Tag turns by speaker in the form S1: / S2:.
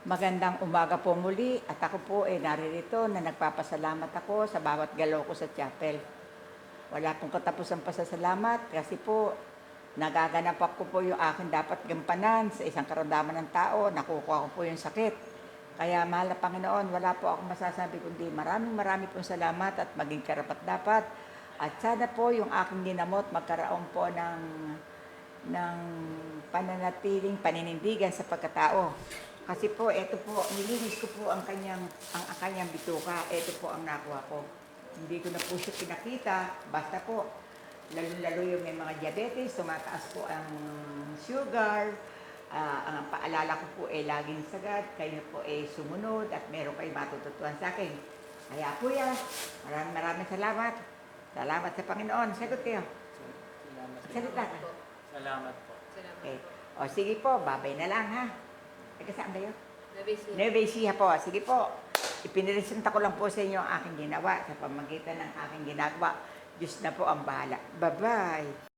S1: Magandang umaga po muli at ako po ay naririto na nagpapasalamat ako sa bawat galaw ko sa chapel. Wala pong katapusang pasasalamat kasi po nagaganap ko po yung aking dapat gampanan sa isang karamdaman ng tao, nakukuha ko po yung sakit. Kaya mahal na Panginoon, wala po akong masasabi kundi maraming pong salamat at maging karapat-dapat. At sana po yung aking ginamot magkaroon po ng pananatiling paninindigan sa pagkatao. Kasi po, ito po, nilinis ko po ang kanyang bituka. Ito po ang nakuha ko. Hindi ko na po siya pinakita. Basta po, lalo-lalo yung may mga diabetes, tumataas po ang sugar. Ang paalala ko po ay laging sagad. Kayo po ay sumunod at meron kayo matututuan sa akin. Kaya kuya, maraming salamat. Salamat sa Panginoon. Sagot kayo. Salita ka.
S2: Salamat po.
S1: Okay. O sige po, babay na lang ha. Teka, saan ba yun?
S3: Nueva
S1: Ecija po. Sige po. Ipiniresenta ko lang po sa inyo ang aking ginawa sa pamagitan ng aking ginagawa. Diyos na po ang bahala. Bye-bye.